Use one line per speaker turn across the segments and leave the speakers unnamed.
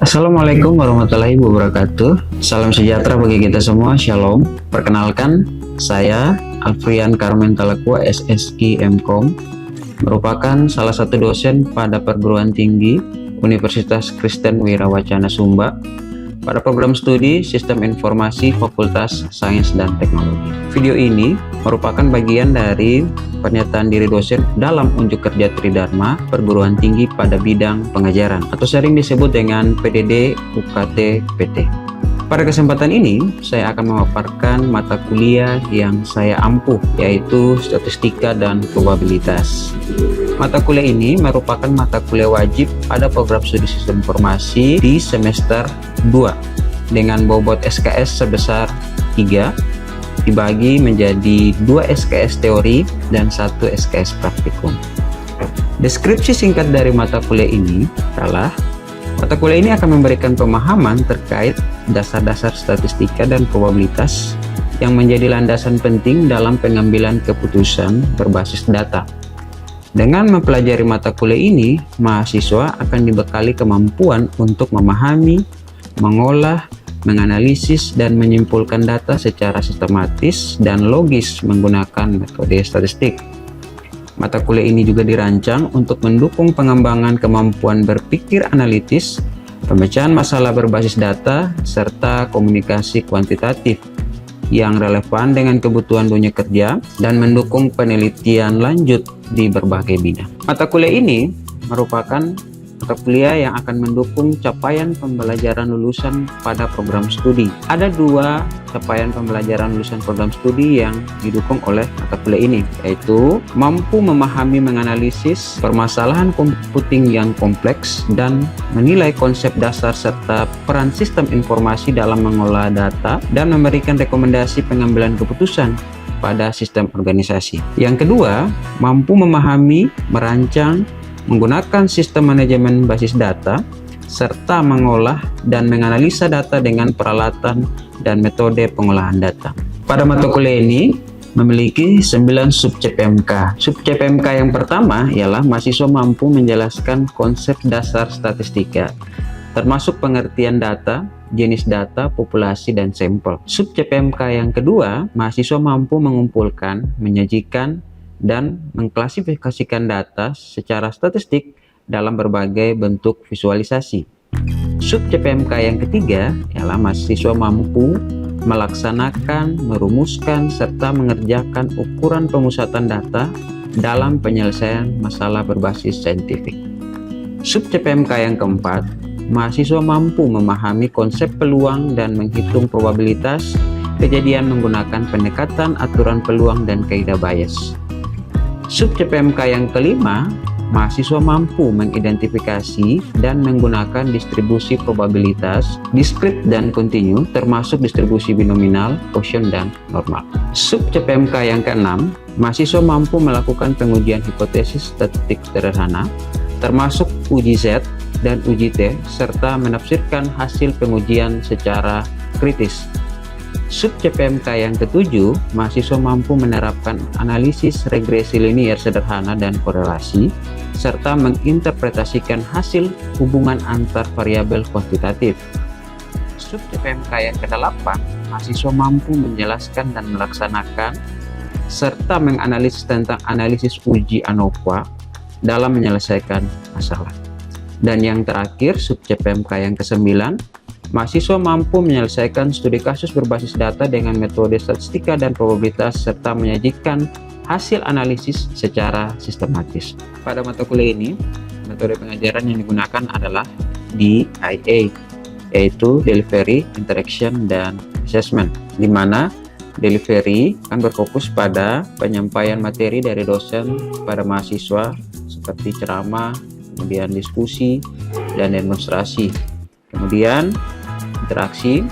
Assalamualaikum warahmatullahi wabarakatuh. Salam sejahtera bagi kita semua. Shalom. Perkenalkan, saya Alfrian Carmen Talakua, SSI MKom, merupakan salah satu dosen pada perguruan tinggi Universitas Kristen Wirawacana Sumba pada program studi Sistem Informasi Fakultas Sains dan Teknologi. Video ini merupakan bagian dari pernyataan diri dosen dalam unjuk kerja Tridharma perguruan tinggi pada bidang pengajaran atau sering disebut dengan PDD UKT PT. Pada kesempatan ini, saya akan memaparkan mata kuliah yang saya ampuh, yaitu Statistika dan Probabilitas. Mata kuliah ini merupakan mata kuliah wajib pada program studi Sistem Informasi di semester 2 dengan bobot SKS sebesar 3, dibagi menjadi 2 SKS teori dan 1 SKS praktikum. Deskripsi singkat dari mata kuliah ini adalah mata kuliah ini akan memberikan pemahaman terkait dasar-dasar statistika dan probabilitas yang menjadi landasan penting dalam pengambilan keputusan berbasis data. Dengan mempelajari mata kuliah ini, mahasiswa akan dibekali kemampuan untuk memahami, mengolah, menganalisis, dan menyimpulkan data secara sistematis dan logis menggunakan metode statistik. Mata kuliah ini juga dirancang untuk mendukung pengembangan kemampuan berpikir analitis, pemecahan masalah berbasis data, serta komunikasi kuantitatif yang relevan dengan kebutuhan dunia kerja dan mendukung penelitian lanjut di berbagai bidang. Mata kuliah ini merupakan mata kuliah yang akan mendukung capaian pembelajaran lulusan pada program studi. Ada 2 capaian pembelajaran lulusan program studi yang didukung oleh mata kuliah ini, yaitu mampu memahami menganalisis permasalahan komputing yang kompleks dan menilai konsep dasar serta peran sistem informasi dalam mengolah data dan memberikan rekomendasi pengambilan keputusan pada sistem organisasi. Yang kedua, mampu memahami, merancang, menggunakan sistem manajemen basis data, serta mengolah dan menganalisa data dengan peralatan dan metode pengolahan data. Pada mata kuliah ini memiliki 9 sub CPMK. Sub CPMK yang pertama ialah mahasiswa mampu menjelaskan konsep dasar statistika, termasuk pengertian data, jenis data, populasi, dan sampel. Sub CPMK yang kedua, mahasiswa mampu mengumpulkan, menyajikan, dan mengklasifikasikan data secara statistik dalam berbagai bentuk visualisasi. Sub CPMK yang ketiga ialah mahasiswa mampu melaksanakan, merumuskan, serta mengerjakan ukuran pemusatan data dalam penyelesaian masalah berbasis saintifik. Sub CPMK yang keempat, mahasiswa mampu memahami konsep peluang dan menghitung probabilitas kejadian menggunakan pendekatan aturan peluang dan kaidah Bayes. Sub CPMK yang kelima, mahasiswa mampu mengidentifikasi dan menggunakan distribusi probabilitas, diskrit dan kontinu, termasuk distribusi binominal, Gaussian, dan normal. Sub CPMK yang keenam, mahasiswa mampu melakukan pengujian hipotesis statistik sederhana, termasuk uji Z dan uji T, serta menafsirkan hasil pengujian secara kritis. Sub CPMK yang ketujuh, mahasiswa mampu menerapkan analisis regresi linier sederhana dan korelasi, serta menginterpretasikan hasil hubungan antar variabel kuantitatif. Sub CPMK yang kedelapan, mahasiswa mampu menjelaskan dan melaksanakan, serta menganalisis tentang analisis uji ANOVA dalam menyelesaikan masalah. Dan yang terakhir, sub CPMK yang ke-9, mahasiswa mampu menyelesaikan studi kasus berbasis data dengan metode statistika dan probabilitas serta menyajikan hasil analisis secara sistematis. Pada mata kuliah ini, metode pengajaran yang digunakan adalah DIA, yaitu Delivery, Interaction, dan Assessment, di mana delivery akan berfokus pada penyampaian materi dari dosen pada mahasiswa seperti ceramah, kemudian diskusi, dan demonstrasi. Kemudian interaksi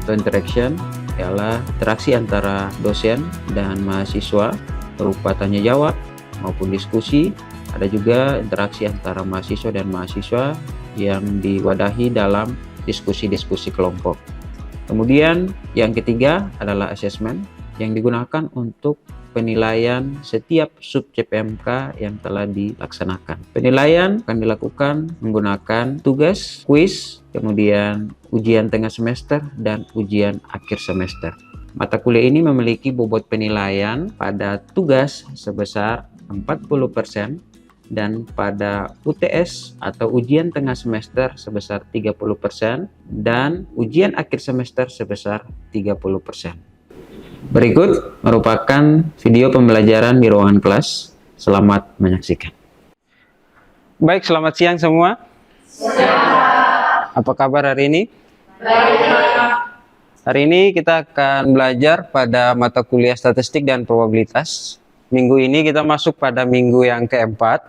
atau interaction ialah interaksi antara dosen dan mahasiswa berupa tanya jawab maupun diskusi. Ada juga interaksi antara mahasiswa dan mahasiswa yang diwadahi dalam diskusi-diskusi kelompok. Kemudian yang ketiga adalah assessment, yang digunakan untuk penilaian setiap sub CPMK yang telah dilaksanakan. Penilaian akan dilakukan menggunakan tugas, kuis, kemudian ujian tengah semester, dan ujian akhir semester. Mata kuliah ini memiliki bobot penilaian pada tugas sebesar 40% dan pada UTS atau ujian tengah semester sebesar 30% dan ujian akhir semester sebesar 30%. Berikut merupakan video pembelajaran di ruangan kelas. Selamat menyaksikan. Baik, selamat siang semua. Siang. Apa kabar hari ini? Baik. Hari ini kita akan belajar pada mata kuliah statistik dan probabilitas. Minggu ini kita masuk pada minggu yang keempat,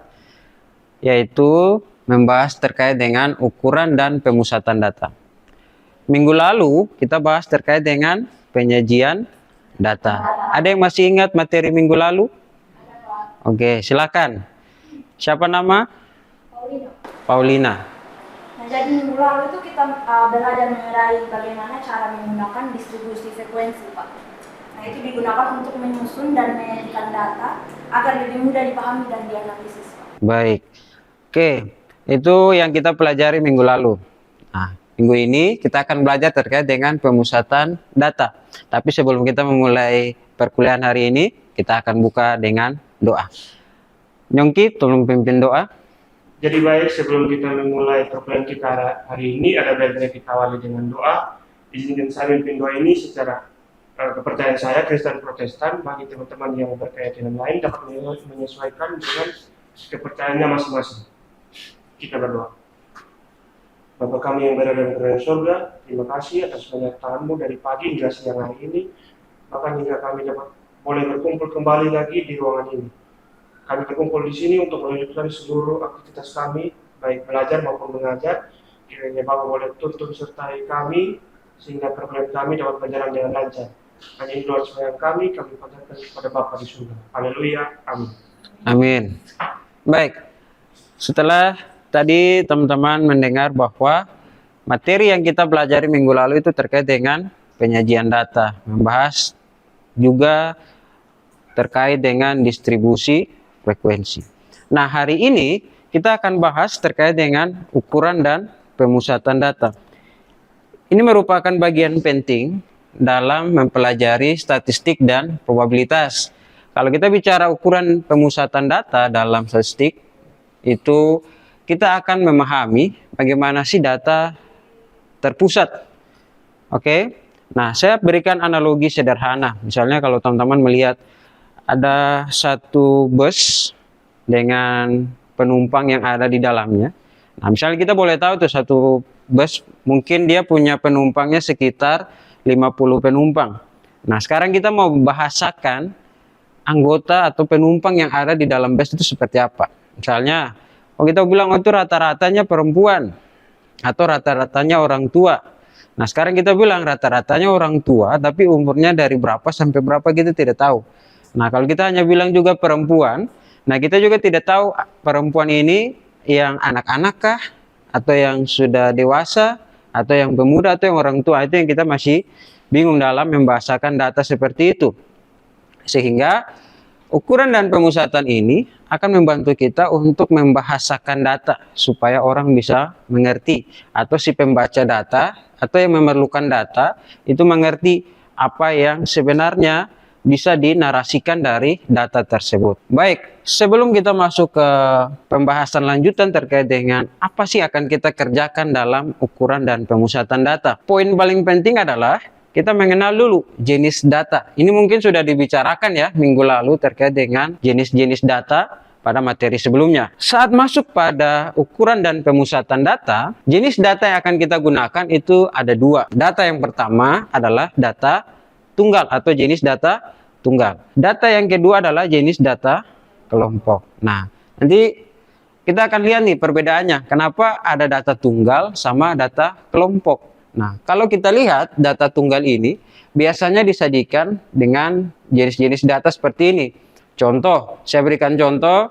yaitu membahas terkait dengan ukuran dan pemusatan data. Minggu lalu kita bahas terkait dengan penyajian data. Ada yang masih ingat materi minggu lalu? Oke, silakan. Siapa nama? Paulina.
Nah, jadi minggu lalu itu kita belajar mengenai bagaimana cara menggunakan distribusi frekuensi, Pak. Nah, itu digunakan untuk menyusun dan menyajikan data agar lebih mudah dipahami dan dianalisis, Pak.
Baik. Oke, itu yang kita pelajari minggu lalu. Nah, minggu ini kita akan belajar terkait dengan pemusatan data. Tapi sebelum kita memulai perkuliahan hari ini, kita akan buka dengan doa. Nyongki, tolong pimpin doa.
Jadi baik, sebelum kita memulai perkuliahan kita hari ini, ada baiknya kita awali dengan doa. Izinkan saya memimpin doa ini secara kepercayaan saya, Kristen Protestan, bagi teman-teman yang berkeyakinan lain dapat menyesuaikan dengan kepercayaannya masing-masing. Kita berdoa. Bapa kami yang berada di kerajaan surga, terima kasih atas penyertaan-Mu dari pagi hingga siang hari ini. Bahkan hingga kami dapat boleh berkumpul kembali lagi di ruangan ini. Kami berkumpul di sini untuk melanjutkan seluruh aktivitas kami, baik belajar maupun mengajar. Kiranya Bapak boleh tuntun sertai kami, sehingga perkuliahan kami dapat berjalan dengan lancar. Hanya ini doa sembahyang kami panjatkan kepada Bapa di surga. Haleluya, amin.
Amin. Baik, setelah tadi teman-teman mendengar bahwa materi yang kita pelajari minggu lalu itu terkait dengan penyajian data, membahas juga terkait dengan distribusi frekuensi. Nah, hari ini kita akan bahas terkait dengan ukuran dan pemusatan data. Ini merupakan bagian penting dalam mempelajari statistik dan probabilitas. Kalau kita bicara ukuran pemusatan data dalam statistik, itu kita akan memahami bagaimana sih data terpusat. Oke. Nah, saya berikan analogi sederhana. Misalnya kalau teman-teman melihat ada satu bus dengan penumpang yang ada di dalamnya. Nah, misalnya kita boleh tahu tuh satu bus mungkin dia punya penumpangnya sekitar 50 penumpang. Nah, sekarang kita mau bahasakan anggota atau penumpang yang ada di dalam bus itu seperti apa. Misalnya, kita bilang itu rata-ratanya perempuan atau rata-ratanya orang tua. Nah, sekarang kita bilang rata-ratanya orang tua, tapi umurnya dari berapa sampai berapa kita tidak tahu. Nah, kalau kita hanya bilang juga perempuan, nah kita juga tidak tahu perempuan ini yang anak-anak kah, atau yang sudah dewasa, atau yang pemuda, atau yang orang tua. Itu yang kita masih bingung dalam membahasakan data seperti itu. Sehingga ukuran dan pemusatan ini akan membantu kita untuk membahasakan data supaya orang bisa mengerti, atau si pembaca data atau yang memerlukan data itu mengerti apa yang sebenarnya bisa dinarasikan dari data tersebut. Baik, sebelum kita masuk ke pembahasan lanjutan terkait dengan apa sih akan kita kerjakan dalam ukuran dan pemusatan data. Poin paling penting adalah kita mengenal dulu jenis data. Ini mungkin sudah dibicarakan ya minggu lalu terkait dengan jenis-jenis data pada materi sebelumnya. Saat masuk pada ukuran dan pemusatan data, jenis data yang akan kita gunakan itu ada dua. Data yang pertama adalah data tunggal atau jenis data tunggal. Data yang kedua adalah jenis data kelompok. Nah, nanti kita akan lihat nih perbedaannya. Kenapa ada data tunggal sama data kelompok. Nah, kalau kita lihat data tunggal ini biasanya disajikan dengan jenis-jenis data seperti ini. Contoh, saya berikan contoh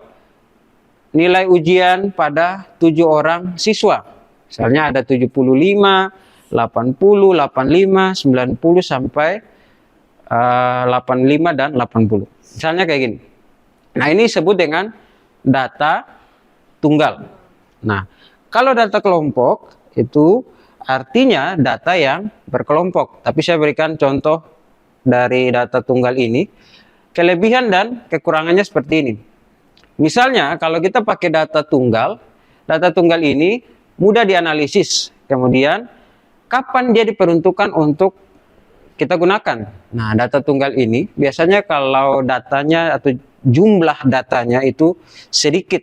nilai ujian pada 7 orang siswa. Misalnya ada 75, 80, 85, 90 sampai
85 dan 80. Misalnya kayak gini. Nah, ini disebut dengan data tunggal. Nah, kalau data kelompok itu artinya data yang berkelompok. Tapi saya berikan contoh dari data tunggal ini. Kelebihan dan kekurangannya seperti ini. Misalnya kalau kita pakai data tunggal ini mudah dianalisis. Kemudian kapan dia diperuntukkan untuk kita gunakan. Nah, data tunggal ini biasanya kalau datanya atau jumlah datanya itu sedikit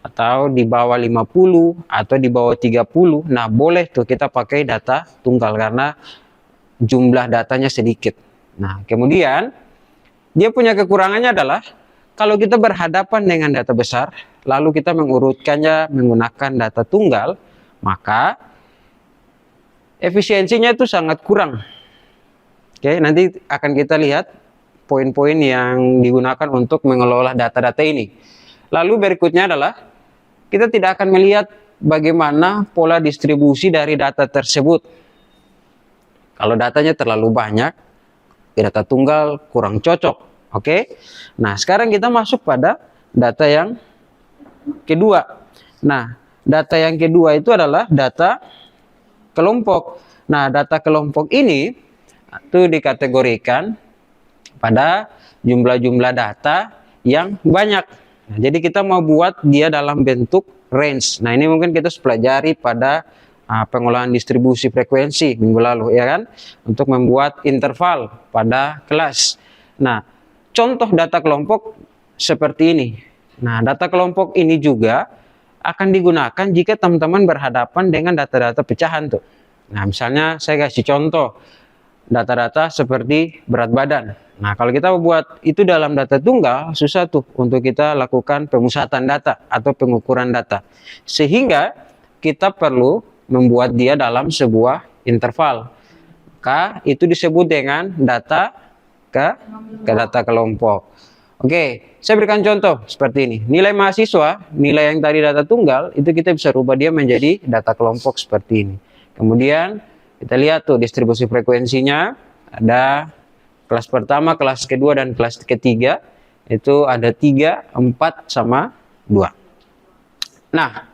atau di bawah 50 atau di bawah 30. Nah, boleh tuh kita pakai data tunggal karena jumlah datanya sedikit. Nah, kemudian dia punya kekurangannya adalah kalau kita berhadapan dengan data besar, lalu kita mengurutkannya menggunakan data tunggal, maka efisiensinya itu sangat kurang. Oke, nanti akan kita lihat poin-poin yang digunakan untuk mengelola data-data ini. Lalu berikutnya adalah kita tidak akan melihat bagaimana pola distribusi dari data tersebut. Kalau datanya terlalu banyak, data tunggal kurang cocok. Oke. Nah, sekarang kita masuk pada data yang kedua. Nah, data yang kedua itu adalah data kelompok. Nah, data kelompok ini itu dikategorikan pada jumlah-jumlah data yang banyak. Nah, jadi kita mau buat dia dalam bentuk range. Nah, ini mungkin kita pelajari pada pengolahan distribusi frekuensi minggu lalu, ya kan? Untuk membuat interval pada kelas. Nah, contoh data kelompok seperti ini. Nah, data kelompok ini juga akan digunakan jika teman-teman berhadapan dengan data-data pecahan tuh. Nah, misalnya saya kasih contoh data-data seperti berat badan. Nah, kalau kita buat itu dalam data tunggal, susah tuh untuk kita lakukan pemusatan data atau pengukuran data. Sehingga kita perlu membuat dia dalam sebuah interval. Maka itu disebut dengan data ke data kelompok. Oke, saya berikan contoh seperti ini. Nilai mahasiswa, nilai yang tadi data tunggal, itu kita bisa rubah dia menjadi data kelompok seperti ini. Kemudian kita lihat tuh distribusi frekuensinya, ada kelas pertama, kelas kedua, dan kelas ketiga. Itu ada 3, 4, sama 2. Nah,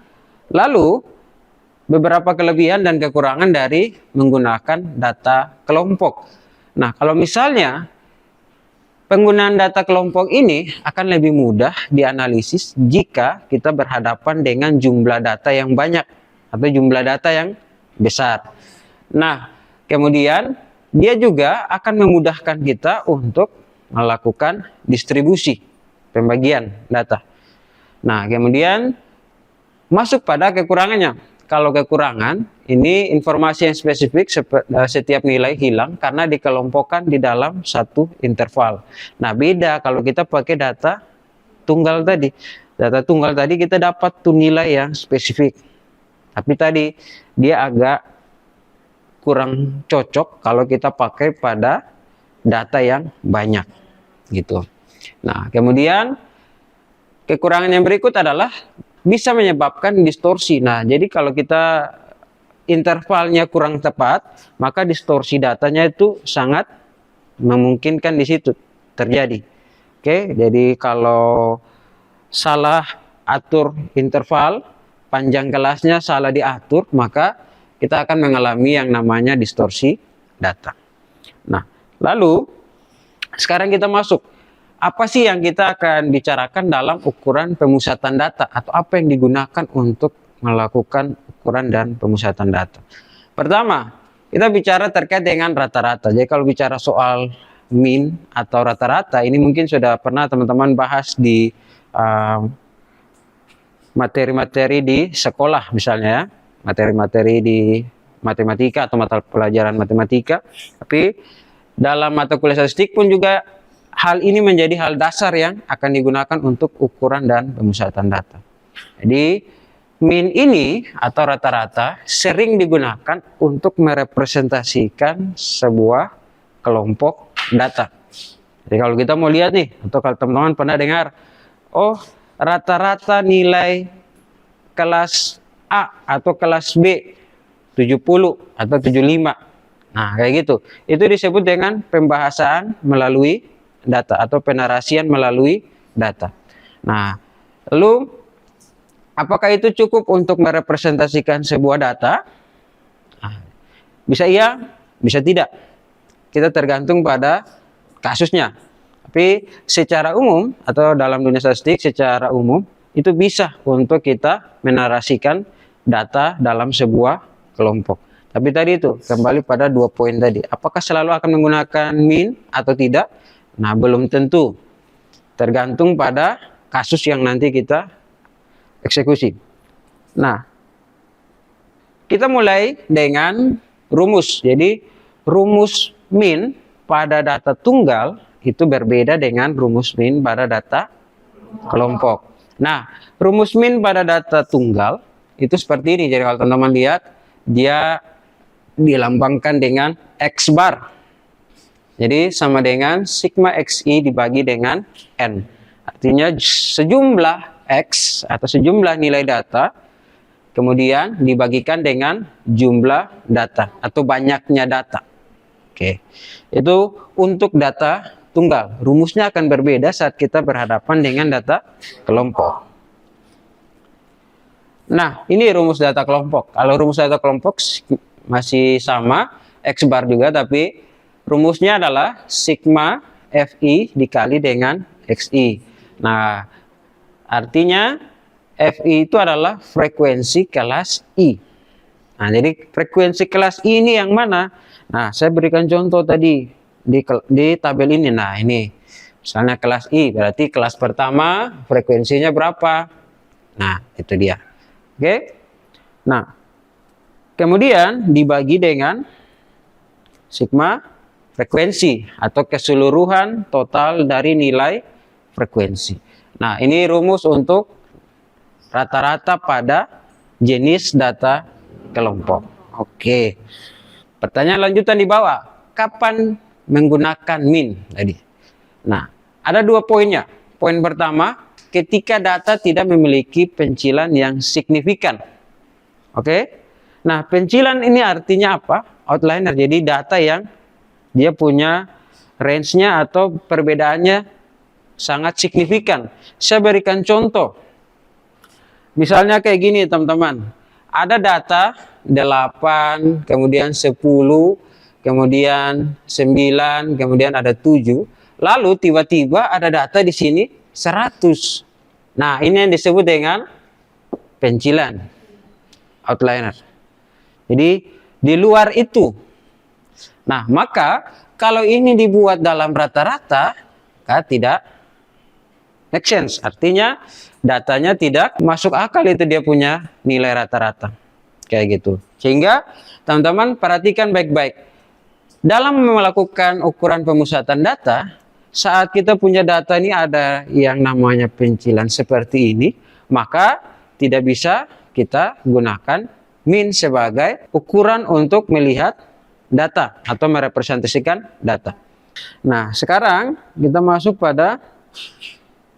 lalu beberapa kelebihan dan kekurangan dari menggunakan data kelompok. Nah, kalau misalnya penggunaan data kelompok ini akan lebih mudah dianalisis jika kita berhadapan dengan jumlah data yang banyak atau jumlah data yang besar. Nah, kemudian dia juga akan memudahkan kita untuk melakukan distribusi pembagian data. Nah, kemudian masuk pada kekurangannya. Kalau kekurangan, ini informasi yang spesifik, setiap nilai hilang karena dikelompokkan di dalam satu interval. Nah, beda kalau kita pakai data tunggal tadi. Data tunggal tadi kita dapat tuh nilai yang spesifik. Tapi tadi dia agak kurang cocok kalau kita pakai pada data yang banyak gitu. Nah, kemudian kekurangan yang berikut adalah bisa menyebabkan distorsi. Nah, jadi kalau kita intervalnya kurang tepat, maka distorsi datanya itu sangat memungkinkan di situ terjadi. Oke, jadi kalau salah atur interval, panjang kelasnya salah diatur, maka kita akan mengalami yang namanya distorsi data. Nah, lalu sekarang kita masuk. Apa sih yang kita akan bicarakan dalam ukuran pemusatan data atau apa yang digunakan untuk melakukan ukuran dan pemusatan data? Pertama, kita bicara terkait dengan rata-rata. Jadi kalau bicara soal mean atau rata-rata, ini mungkin sudah pernah teman-teman bahas di materi-materi di sekolah misalnya ya. Materi-materi di matematika atau mata pelajaran matematika. Tapi dalam mata kuliah statistik pun juga hal ini menjadi hal dasar yang akan digunakan untuk ukuran dan pemusatan data. Jadi mean ini atau rata-rata sering digunakan untuk merepresentasikan sebuah kelompok data. Jadi kalau kita mau lihat nih, atau kalau teman-teman pernah dengar, oh rata-rata nilai kelas A atau kelas B 70 atau 75. Nah, kayak gitu. Itu disebut dengan pembahasan melalui data atau penarasian melalui data. Nah, lalu apakah itu cukup untuk merepresentasikan sebuah data? Nah, bisa iya, bisa tidak. Kita tergantung pada kasusnya. Tapi secara umum atau dalam dunia statistik secara umum itu bisa untuk kita menarasikan data dalam sebuah kelompok. Tapi tadi itu kembali pada 2 poin tadi. Apakah selalu akan menggunakan min atau tidak? Nah, belum tentu. Tergantung pada kasus yang nanti kita eksekusi. Nah, kita mulai dengan rumus. Jadi, rumus min pada data tunggal itu berbeda dengan rumus min pada data kelompok. Nah, rumus min pada data tunggal itu seperti ini. Jadi, kalau teman-teman lihat, dia dilambangkan dengan X bar. Jadi sama dengan sigma XI dibagi dengan N. Artinya sejumlah X atau sejumlah nilai data kemudian dibagikan dengan jumlah data atau banyaknya data. Oke. Itu untuk data tunggal. Rumusnya akan berbeda saat kita berhadapan dengan data kelompok. Nah, ini rumus data kelompok. Kalau rumus data kelompok masih sama, X bar juga, tapi rumusnya adalah sigma FI dikali dengan XI. Nah, artinya FI itu adalah frekuensi kelas I. Nah, jadi frekuensi kelas I ini yang mana? Nah, saya berikan contoh tadi di tabel ini. Nah, ini misalnya kelas I, berarti kelas pertama frekuensinya berapa? Nah, itu dia. Oke. Nah, kemudian dibagi dengan sigma frekuensi atau keseluruhan total dari nilai frekuensi. Nah, ini rumus untuk rata-rata pada jenis data kelompok. Oke. Pertanyaan lanjutan di bawah. Kapan menggunakan min tadi? Nah, ada 2 poinnya. Poin pertama, ketika data tidak memiliki pencilan yang signifikan. Oke. Nah, pencilan ini artinya apa? Outliner. Jadi data yang dia punya range-nya atau perbedaannya sangat signifikan. Saya berikan contoh. Misalnya kayak gini, teman-teman. Ada data 8, kemudian 10, kemudian 9, kemudian ada 7. Lalu tiba-tiba ada data di sini 100. Nah, ini yang disebut dengan pencilan. Outliner. Jadi di luar itu. Nah, maka kalau ini dibuat dalam rata-rata, tidak make sense. Artinya datanya tidak masuk akal, itu dia punya nilai rata-rata. Kayak gitu. Sehingga teman-teman perhatikan baik-baik. Dalam melakukan ukuran pemusatan data, saat kita punya data ini ada yang namanya pencilan seperti ini, maka tidak bisa kita gunakan min sebagai ukuran untuk melihat data atau merepresentasikan data. Nah, sekarang kita masuk pada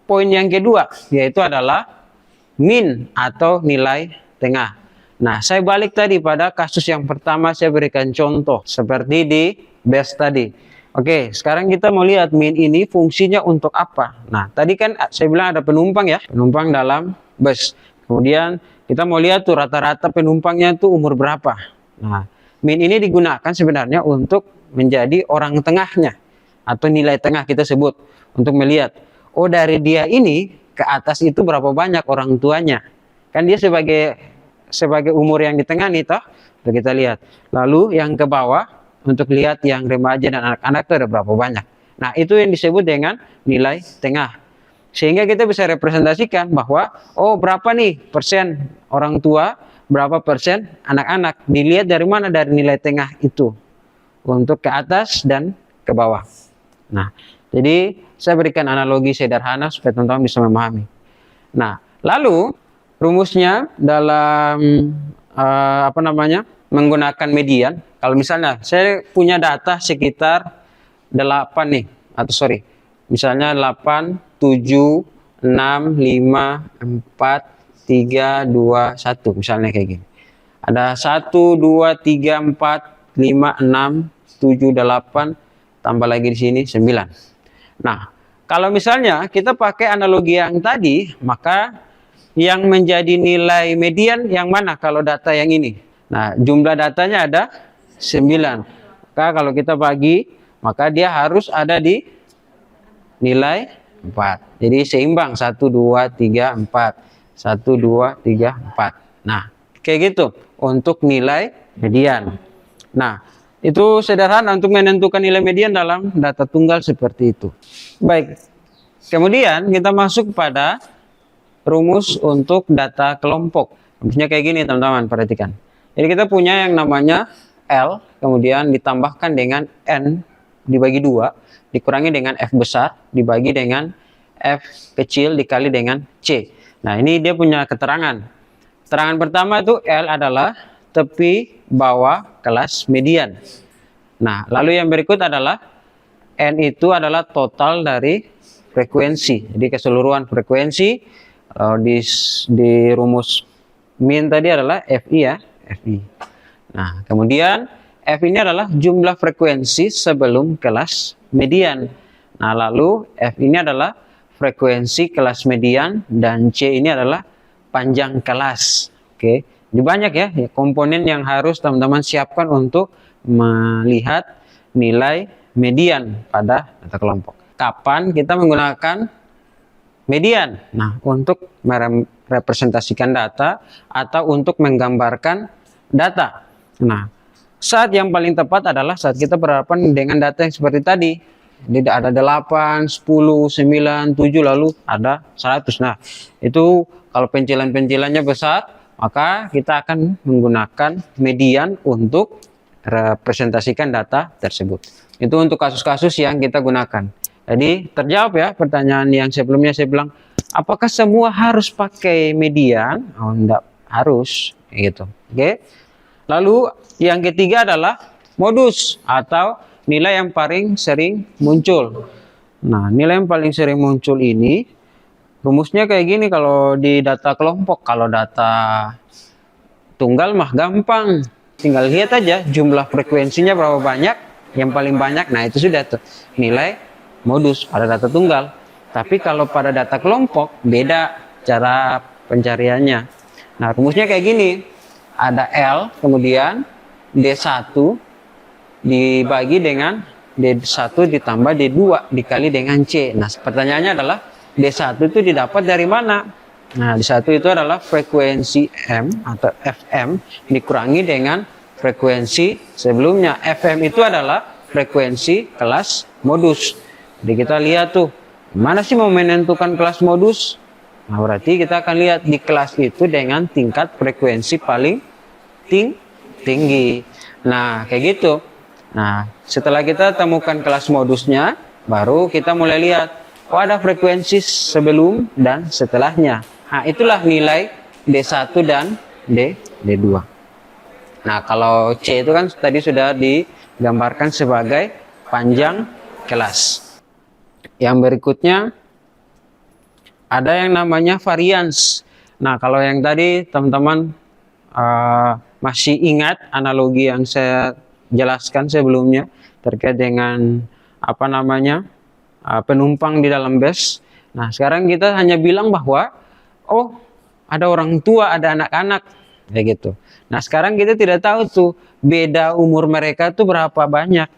poin yang kedua, yaitu adalah min atau nilai tengah. Nah, saya balik tadi pada kasus yang pertama, saya berikan contoh seperti di base tadi. Oke, sekarang kita mau lihat min ini fungsinya untuk apa. Nah, tadi kan saya bilang ada penumpang ya, penumpang dalam bus. Kemudian kita mau lihat tuh rata-rata penumpangnya tuh umur berapa. Nah, min ini digunakan sebenarnya untuk menjadi orang tengahnya atau nilai tengah kita sebut untuk melihat, oh dari dia ini ke atas itu berapa banyak orang tuanya. Kan dia sebagai umur yang di tengah nih toh, kita lihat. Lalu yang ke bawah untuk lihat yang remaja dan anak-anak itu ada berapa banyak. Nah, itu yang disebut dengan nilai tengah. Sehingga kita bisa representasikan bahwa, oh berapa nih persen orang tua, berapa persen anak-anak. Dilihat dari mana? Dari nilai tengah itu. Untuk ke atas dan ke bawah. Nah, jadi saya berikan analogi sederhana supaya teman-teman bisa memahami. Nah, lalu rumusnya dalam menggunakan median. Kalau misalnya saya punya data sekitar 8 nih, atau sorry, misalnya 8, 7, 6, 5, 4, 3, 2, 1, misalnya kayak gini. Ada 1, 2, 3, 4, 5, 6, 7, 8, tambah lagi di sini 9. Nah, kalau misalnya kita pakai analogi yang tadi, maka yang menjadi nilai median yang mana kalau data yang ini? Nah, jumlah datanya ada 9. Maka kalau kita bagi, maka dia harus ada di nilai 4. Jadi seimbang 1, 2, 3, 4. 1, 2, 3, 4. Nah, kayak gitu untuk nilai median. Nah, itu sederhana untuk menentukan nilai median dalam data tunggal seperti itu. Baik, kemudian kita masuk pada rumus untuk data kelompok. Rumusnya kayak gini teman-teman, perhatikan. Jadi kita punya yang namanya L, kemudian ditambahkan dengan N dibagi 2, dikurangi dengan F besar, dibagi dengan F kecil, dikali dengan C. Nah, ini dia punya keterangan. Keterangan pertama itu L adalah tepi bawah kelas median. Nah, lalu yang berikut adalah N itu adalah total dari frekuensi. Jadi keseluruhan frekuensi. Di rumus min tadi adalah FI ya, FI. Nah, kemudian F ini adalah jumlah frekuensi sebelum kelas median. Nah, lalu F ini adalah frekuensi kelas median dan C ini adalah panjang kelas. Oke, ini banyak ya komponen yang harus teman-teman siapkan untuk melihat nilai median pada data kelompok. Kapan kita menggunakan median? Nah, untuk merepresentasikan data atau untuk menggambarkan data. Nah, saat yang paling tepat adalah saat kita berhadapan dengan data yang seperti tadi. Jadi ada 8, 10, 9, 7, lalu ada 100. Nah, itu kalau pencilan-pencilannya besar, maka kita akan menggunakan median untuk representasikan data tersebut. Itu untuk kasus-kasus yang kita gunakan. Jadi terjawab ya pertanyaan yang sebelumnya saya bilang, apakah semua harus pakai median? Oh, enggak harus, gitu. Oke. Lalu yang ketiga adalah modus atau nilai yang paling sering muncul. Nah, nilai yang paling sering muncul ini rumusnya kayak gini kalau di data kelompok. Kalau data tunggal mah gampang. Tinggal lihat aja jumlah frekuensinya berapa banyak, yang paling banyak. Nah, itu sudah tuh nilai modus pada data tunggal. Tapi kalau pada data kelompok beda cara pencariannya. Nah, rumusnya kayak gini. Ada L, kemudian D1 dibagi dengan D1 ditambah D2 dikali dengan C. Nah, pertanyaannya adalah D1 itu didapat dari mana? Nah, D1 itu adalah frekuensi M atau FM dikurangi dengan frekuensi sebelumnya. FM itu adalah frekuensi kelas modus. Jadi kita lihat tuh, mana sih mau menentukan kelas modus? Nah, berarti kita akan lihat di kelas itu dengan tingkat frekuensi paling tinggi. Nah, kayak gitu. Nah, setelah kita temukan kelas modusnya, baru kita mulai lihat, oh ada frekuensi sebelum dan setelahnya. Nah, itulah nilai D1 dan D2. Nah, kalau C itu kan tadi sudah digambarkan sebagai panjang kelas. Yang berikutnya ada yang namanya varians. Nah, kalau yang tadi teman-teman masih ingat analogi yang saya jelaskan sebelumnya terkait dengan penumpang di dalam bus. Nah, sekarang kita hanya bilang bahwa oh, ada orang tua, ada anak-anak kayak gitu. Nah, sekarang kita tidak tahu tuh beda umur mereka tuh berapa banyak.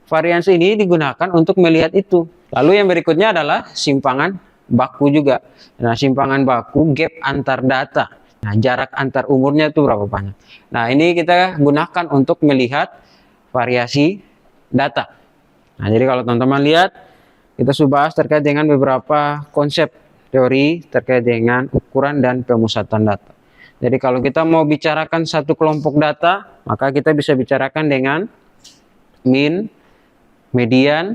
Varians ini digunakan untuk melihat itu. Lalu yang berikutnya adalah simpangan baku juga. Nah, simpangan baku gap antar data. Nah, jarak antar umurnya itu berapa banyak. Nah, ini kita gunakan untuk melihat variasi data. Nah, jadi kalau teman-teman lihat, kita sudah bahas terkait dengan beberapa konsep teori terkait dengan ukuran dan pemusatan data. Jadi kalau kita mau bicarakan satu kelompok data, maka kita bisa bicarakan dengan min, median,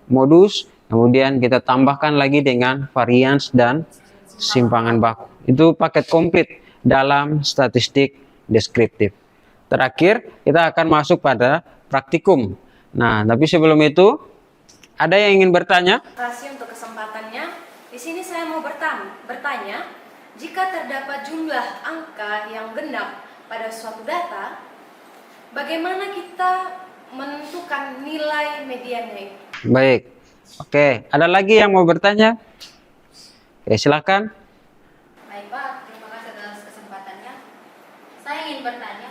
modus, kemudian kita tambahkan lagi dengan varians dan simpangan baku. Itu paket komplit dalam statistik deskriptif. Terakhir, kita akan masuk pada praktikum. Nah, tapi sebelum itu, ada yang ingin bertanya?
Terima kasih untuk kesempatannya. Di sini saya mau bertanya, jika terdapat jumlah angka yang genap pada suatu data,
bagaimana kita menentukan nilai mediannya itu?
Baik. Oke, ada lagi yang mau bertanya? Oke, silakan.
Baik Pak, terima kasih atas kesempatannya. Saya ingin bertanya,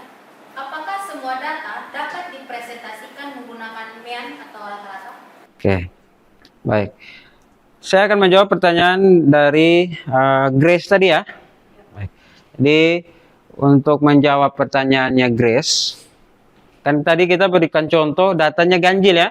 apakah semua data dapat dipresentasikan menggunakan MEAN atau rata-rata?
Oke, baik. Saya akan menjawab pertanyaan dari Grace tadi ya. Baik. Jadi untuk menjawab pertanyaannya Grace, kan tadi kita berikan contoh datanya ganjil ya.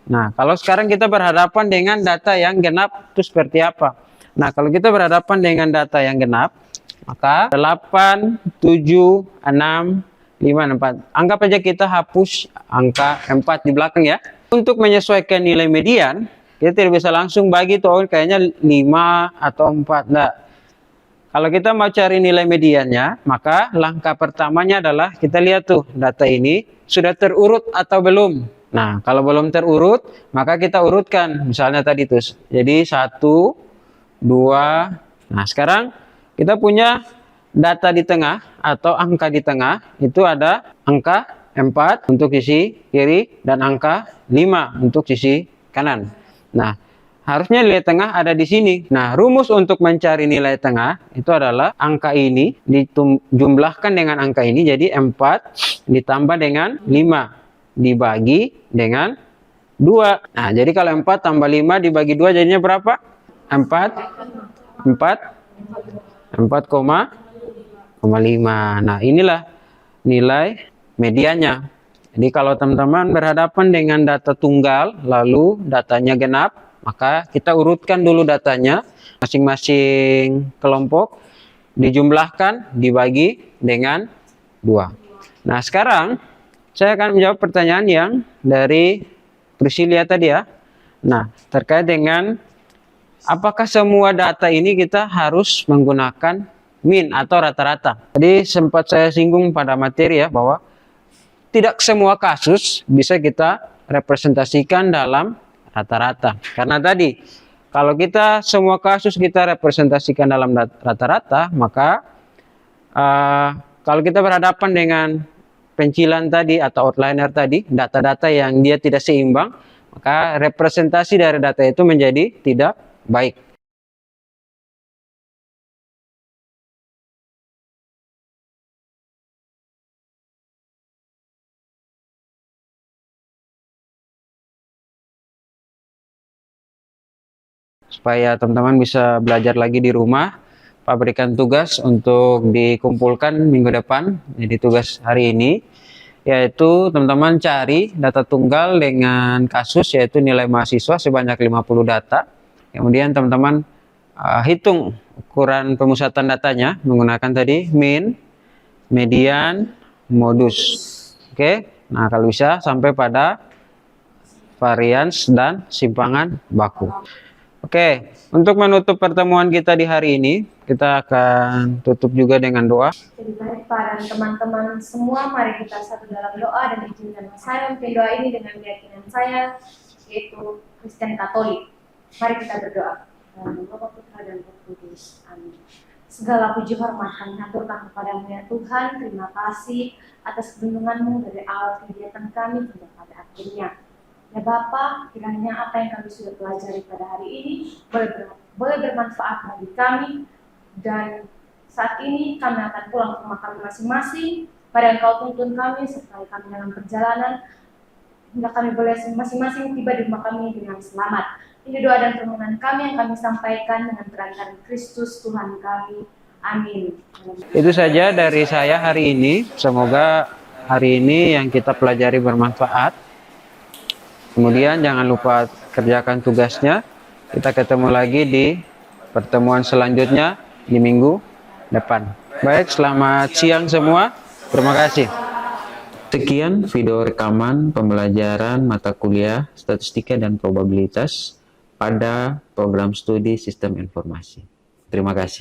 Nah, kalau sekarang kita berhadapan dengan data yang genap itu seperti apa? Nah, kalau kita berhadapan dengan data yang genap, maka 8, 7, 6, 5, 4. Anggap aja kita hapus angka 4 di belakang ya. Untuk menyesuaikan nilai median, kita tidak bisa langsung bagi tuh kayaknya 5 atau 4. Nah, kalau kita mau cari nilai mediannya, maka langkah pertamanya adalah kita lihat tuh data ini sudah terurut atau belum. Nah, kalau belum terurut, maka kita urutkan. Misalnya tadi tuh, jadi 1, 2. Nah, sekarang kita punya data di tengah atau angka di tengah. Itu ada angka 4 untuk sisi kiri dan angka 5 untuk sisi kanan. Nah, harusnya nilai tengah ada di sini. Nah, rumus untuk mencari nilai tengah itu adalah angka ini dijumlahkan dengan angka ini. Jadi 4 ditambah dengan 5 dibagi dengan 2. Nah, jadi kalau 4 tambah 5 dibagi 2 jadinya berapa? 4,5. Nah, inilah nilai mediannya. Jadi kalau teman-teman berhadapan dengan data tunggal, lalu datanya genap, maka kita urutkan dulu datanya, masing-masing kelompok dijumlahkan, dibagi dengan 2. Nah, sekarang saya akan menjawab pertanyaan yang dari Priscilia tadi ya. Nah, terkait dengan apakah semua data ini kita harus menggunakan min atau rata-rata. Tadi sempat saya singgung pada materi ya, bahwa tidak semua kasus bisa kita representasikan dalam rata-rata. Karena tadi, kalau kita semua kasus kita representasikan dalam rata-rata, maka kalau kita berhadapan dengan pencilan tadi atau outliner tadi, data-data yang dia tidak seimbang, maka representasi dari data itu menjadi tidak baik. Supaya teman-teman bisa belajar lagi di rumah, Pak berikan tugas untuk dikumpulkan minggu depan. Jadi tugas hari ini yaitu teman-teman cari data tunggal dengan kasus yaitu nilai mahasiswa sebanyak 50 data. Kemudian teman-teman hitung ukuran pemusatan datanya menggunakan tadi min, median, modus. Oke. Nah, kalau bisa sampai pada varians dan simpangan baku. Oke, untuk menutup pertemuan kita di hari ini, kita akan tutup juga dengan doa.
Jadi baik Pak dan teman-teman semua, mari kita satu dalam doa dan izinkan saya memimpin doa ini dengan keyakinan saya, yaitu Kristen Katolik. Mari kita berdoa. Dalam nama Bapa, Putra dan Roh Kudus. Amin. Segala puji hormat kami aturkan kepadamu ya Tuhan. Terima kasih atas perlindungan-Mu dari awal kegiatan kami hingga pada akhirnya. Ya Bapa, kiranya apa yang kami sudah pelajari pada hari ini boleh bermanfaat bagi kami, dan saat ini kami akan pulang ke rumah kami masing-masing. Pada Engkau tuntun kami serta kami dalam perjalanan hingga kami boleh masing-masing tiba di rumah kami dengan selamat. Ini doa dan permohonan kami yang kami sampaikan dengan perantaraan Kristus Tuhan kami. Amin.
Itu saja dari saya hari ini. Semoga hari ini yang kita pelajari bermanfaat. Kemudian jangan lupa kerjakan tugasnya. Kita ketemu lagi di pertemuan selanjutnya di minggu depan. Baik, selamat siang semua. Terima kasih.
Sekian video rekaman pembelajaran mata kuliah statistika dan probabilitas pada program studi sistem informasi. Terima kasih.